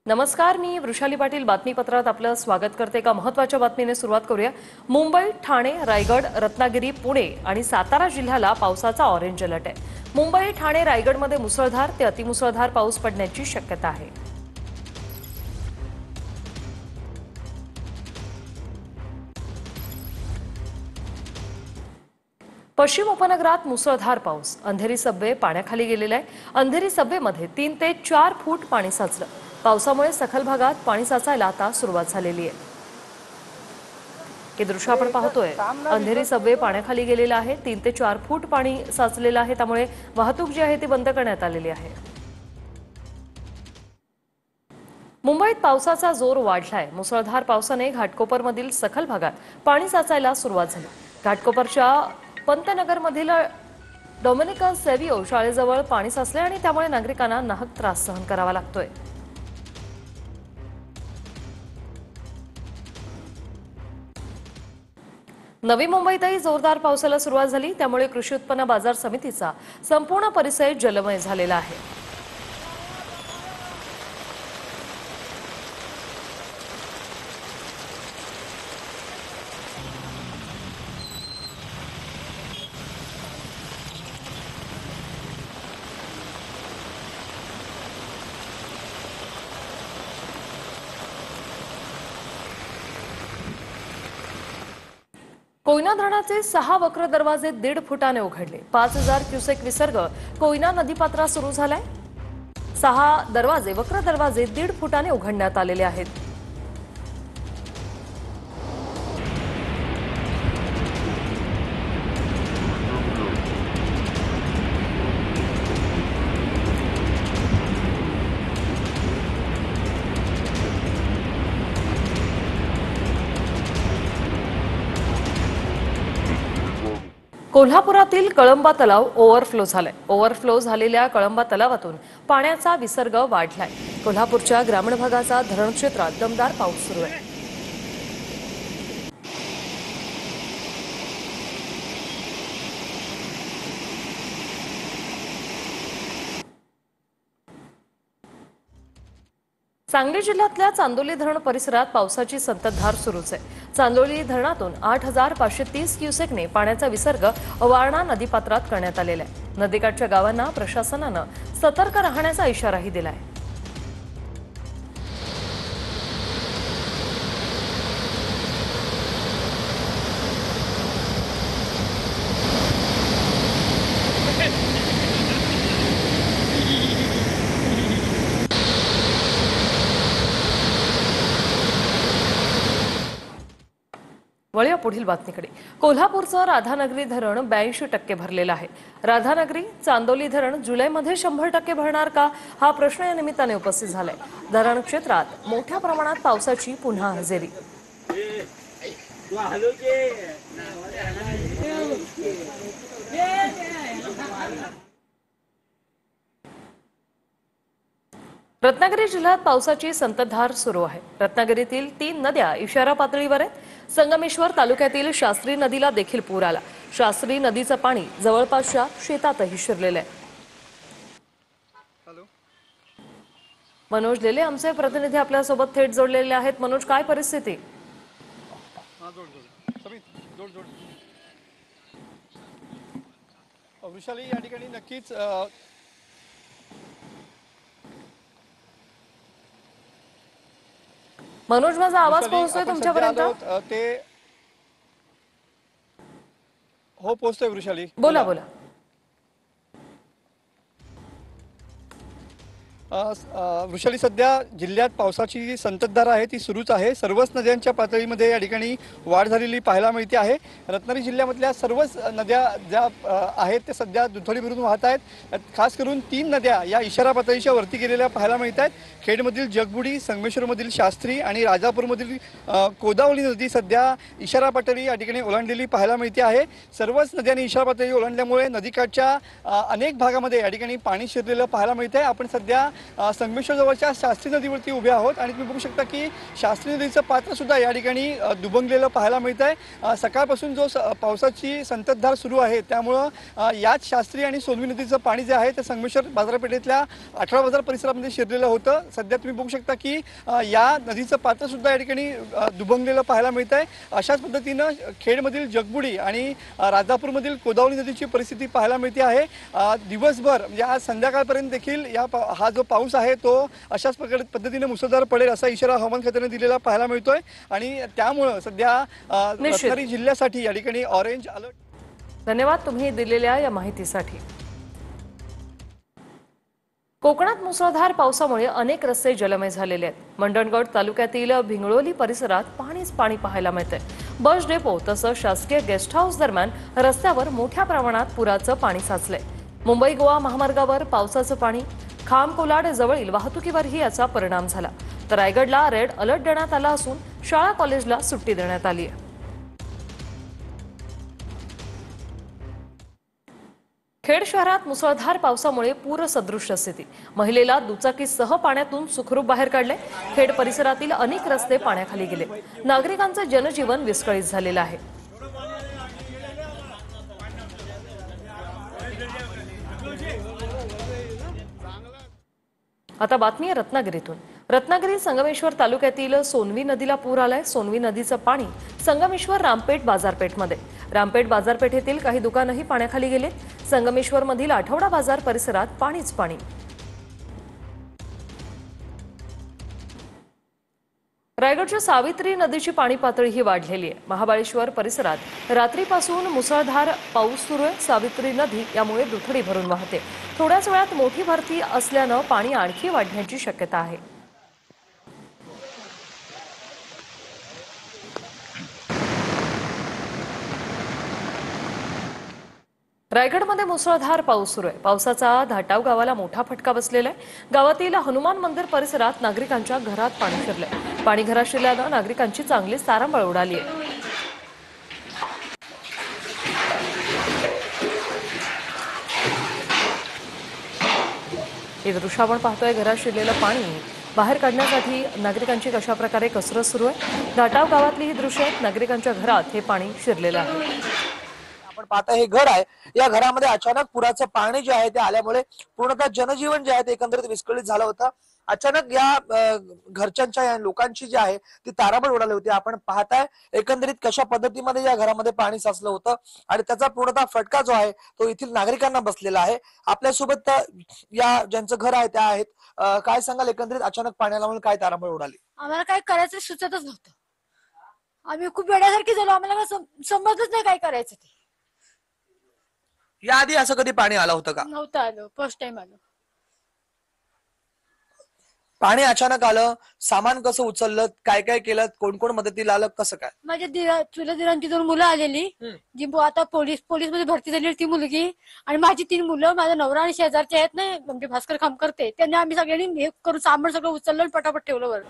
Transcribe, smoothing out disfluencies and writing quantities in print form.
नमस्कार, मी वृषाली पाटील बातमीपत्रात आपलं स्वागत करते। एका महत्त्वाच्या बातमीने सुरुवात करूया। मुंबई, ठाणे, रायगड, रत्नागिरी, पुणे आणि सातारा जिल्ह्याला पावसाचा ऑरेंज अलर्ट आहे। मुंबई, ठाणे, रायगडमध्ये मुसळधार ते अतिमुसळधार पाऊस पडण्याची शक्यता आहे। पश्चिम उपनगरात मुसळधार पाऊस, अंधेरी सबवे पाण्याखाली गेलेला आहे। अंधेरी सबवेमध्ये 3 ते 4 फूट पाणी साचलं। पावसामुळे सखल भागात पाणी साचायला आता सुरुवात झालेली आहे। हे दृश्य आपण पाहतोय, अंधेरी सबवे पाण्याखाली गेलेला आहे। 3 ते 4 फूट पाणी साचलेलं आहे, त्यामुळे वाहतूक जी आहे ती बंद करण्यात आलेली आहे। मुंबईत पावसाचा जोर वाढलाय। मुसळधार पावसाने घाटकोपरमधील सखल भागात पाणी साचायला सुरुवात झाली। घाटकोपरच्या पंतनगरमधील डॉमिनिकस सेव्हियो शाळेजवळ पाणी साचले आणि त्यामुळे नागरिकांना नाहक त्रास सहन करावा लागतोय। नवी मुंबईतही जोरदार पावसाला सुरुवात झाली, त्यामुळे कृषी उत्पन्न बाजार समितीचा संपूर्ण परिसर जलमय झालेला आहे। कोयना धरणाचे 6 वक्र दरवाजे 1.5 फुटाने उघडले। 5000 क्युसेक विसर्ग कोयना नदीपात्रात सुरू झालाय। 6 वक्र दरवाजे 1.5 फुटाने उघडण्यात आलेले आहेत। कोल्हापुरातील कळंबा तलाव ओव्हरफ्लो झालाय। ओव्हरफ्लो झालेल्या कळंबा तलावातून पाण्याचा विसर्ग वाढलाय। कोल्हापूरच्या ग्रामीण भागाचा धरण क्षेत्रात दमदार पाऊस सुरू आहे। सांगली जिल्ह्यातल्या चांदोली धरण परिसरात पावसाची संततधार सुरूच आहे। चांदोली धरणातून 8530 क्युसेकने पाण्याचा विसर्ग वारणा नदीपात्रात करण्यात आलेला आहे। नदीकाठच्या गावांना प्रशासनानं सतर्क राहण्याचा इशाराही दिलाय। वळूया पुढील बातमीकडे। कोल्हापूरचं राधानगरी धरण 82% भरलेलं आहे। राधानगरी चांदोली धरण जुलैमध्ये 100% भरणार का, हा प्रश्न या निमित्ताने उपस्थित झालाय। धरण क्षेत्रात मोठ्या प्रमाणात पावसाची पुन्हा हजेरी। रत्नागिरी जिल्ह्यात पावसाची संततधार सुरू आहे। रत्नागिरीतील 3 नद्या इशारा पातळीवर आहेत। संगमेश्वर तालुक्यातील शास्त्री नदीला देखील पूर आला। शास्त्री नदीचं पाणी जवळपासच्या शेतातही शिरलेलं आहे। मनोज लेले आमचे प्रतिनिधी आपल्यासोबत थेट जोडलेले आहेत। मनोज, काय परिस्थिती? वृषाली, या ठिकाणी नक्कीच मनोज, माझा आवाज पोहोचतोय तुमच्यापर्यंत? हो, पोहोचतोय वृषाली, बोला बोला। वृषाली, सध्या जिल्ह्यात पावसाची संततधार आहे ती सुरूच आहे। सर्वच नद्यांच्या पातळीमध्ये या ठिकाणी वाढ झालेली पाहायला मिळते आहे। रत्नागिरी जिल्ह्यामधल्या सर्वच नद्या ज्या आहेत ते सध्या दुथडी भरून वाहत आहेत। खास करून 3 नद्या या इशारा पातळीच्या वरती गेलेल्या पाहायला मिळत आहेत। खेडमधील जगबुडी, संगमेश्वरमधील शास्त्री आणि राजापूरमधील कोदावली नदी सध्या इशारा पातळी या ठिकाणी ओलांडलेली पाहायला मिळते आहे। सर्वच नद्यांनी इशारा पातळी ओलांडल्यामुळे नदीकाठच्या अनेक भागामध्ये या ठिकाणी पाणी शिरलेलं पाहायला मिळत आहे। आपण सध्या संगमेश्वर जवळच्या शास्त्री नदीवरती उभे आहोत आणि तुम्ही बघू शकता की शास्त्री नदीचं पात्र सुद्धा या ठिकाणी दुभंगलेलं पाहायला मिळत आहे। सकाळपासून जो पावसाची संततधार सुरू आहे त्यामुळं याच शास्त्री आणि सोनवी नदीचं पाणी जे आहे ते संगमेश्वर बाजारपेठेतल्या 18 बाजार परिसरामध्ये शिरलेलं होतं। सध्या तुम्ही बघू शकता की या नदीचं पात्र सुद्धा या ठिकाणी दुभंगलेलं पाहायला मिळत आहे। अशाच पद्धतीनं खेडमधील जगबुडी आणि राजापूरमधील कोदावली नदीची परिस्थिती पाहायला मिळते आहे। दिवसभर म्हणजे आज संध्याकाळपर्यंत देखील हा जो पाऊस आहे तो अशाच पद्धतीने मुसळधार पडेल असा इशारा हवामान खात्याने दिलेला पाहायला मिळतोय आणि त्यामुळे सध्या रत्नागिरी जिल्ह्यासाठी या ठिकाणी ऑरेंज अलर्ट। धन्यवाद तुम्ही दिलेल्या या माहितीसाठी। कोकणात मुसळधार पावसामुळे अनेक रस्ते जलमय झालेले आहेत। मंडणगड तालुक्यातील भिंगळोली परिसरात पाणीच पाणी पाहायला मिळते। बस डेपो तसंच शासकीय गेस्ट हाऊस दरम्यान रस्त्यावर मोठ्या प्रमाणात पुराचं पाणी साचलंय। मुंबई गोवा महामार्गावर पावसाचं पाणी, खाम कोलाड जवळील वाहतुकीवरही याचा परिणाम झाला। तर रायगडला रेड अलर्ट देण्यात आला असून शाळा कॉलेजला सुट्टी देण्यात आली आहे। खेड शहरात मुसळधार पावसामुळे पूरसदृश स्थिती। महिलेला दुचाकीसह पाण्यातून सुखरूप बाहेर काढले। खेड परिसरातील अनेक रस्ते पाण्याखाली गेले। नागरिकांचं जनजीवन विस्कळीत झालेलं आहे। आता बातमी आहे रत्नागिरीतून। रत्नागिरी संगमेश्वर तालुक्यातील सोनवी नदीला पूर आलाय। सोनवी नदीचं पाणी संगमेश्वर रामपेठ बाजारपेठमध्ये। रामपेठ बाजारपेठेतील काही दुकानंही पाण्याखाली गेलेत। संगमेश्वर मधील आठवडा बाजार परिसरात पाणीच पाणी। रायगडच्या सावित्री नदीची पाणी पातळीही वाढलेली आहे। महाबळेश्वर परिसरात रात्रीपासून मुसळधार पाऊस सुरू आहे। सावित्री नदी यामुळे दुथडी भरून वाहते। थोड्याच वेळात मोठी भरती असल्यानं पाणी आणखी वाढण्याची शक्यता आहे। रायगडमध्ये मुसळधार पाऊस सुरू आहे। पावसाचा धाटाव गावाला मोठा फटका बसलेला आहे। गावातील हनुमान मंदिर परिसरात नागरिकांच्या घरात पाणी शिरलंय। पाणी घरात शिरल्यानं नागरिकांची चांगलीच तारांबळ उडाली आहे। हे दृश्य आपण पाहतोय। घरात शिरलेलं पाणी बाहेर काढण्यासाठी नागरिकांची कशा प्रकारे कसरत सुरू आहे। धाटाव गावातली ही दृश्य आहेत। नागरिकांच्या घरात हे पाणी शिरलेलं आहे। आपण पाहता हे घर आहे। या घरामध्ये अचानक पुराचं पाणी जे आहे ते आल्यामुळे पूर्णतः जनजीवन जे आहे ते एकंदरीत विस्कळीत झालं होतं। अचानक या घरच्यांच्या या लोकांची जी आहे ती तारांबळ उडाली होती। आपण पाहताय एकंदरीत कशा पद्धतीमध्ये या घरामध्ये पाणी साचलं होतं आणि त्याचा पूर्णतः फटका जो आहे तो येथील नागरिकांना बसलेला आहे। आपल्यासोबत या ज्यांचं घर आहे त्या आहेत। काय सांगाल एकंदरीत अचानक पाण्यामुळे काय तारांबळ उडाली? आम्हाला काय करायचं सुचतच नव्हतं। आम्ही खूप वेड्यासारखी झालो। आम्हाला समजलंच नाही काय करायचं ते। याआधी असं कधी पाणी आलं होतं का? नव्हतं आलो, फर्स्ट टाइम आलो। पाणी अचानक आलं, सामान कसं उचललं, काय काय केलं, कोण कोण मदतीला आलं, कसं काय? माझ्या चुलत दिरांची 2 मुलं आलेली, जी आता पोलीस मध्ये भरती झालेली ती मुलगी, आणि माझी 3 मुलं, माझा नवरा आणि शेजारचे आहेत ना म्हणजे भास्कर खामकर, त्यांनी आम्ही सगळ्यांनी हे करून सामान सगळं उचललं आणि पटापट ठेवलं वर।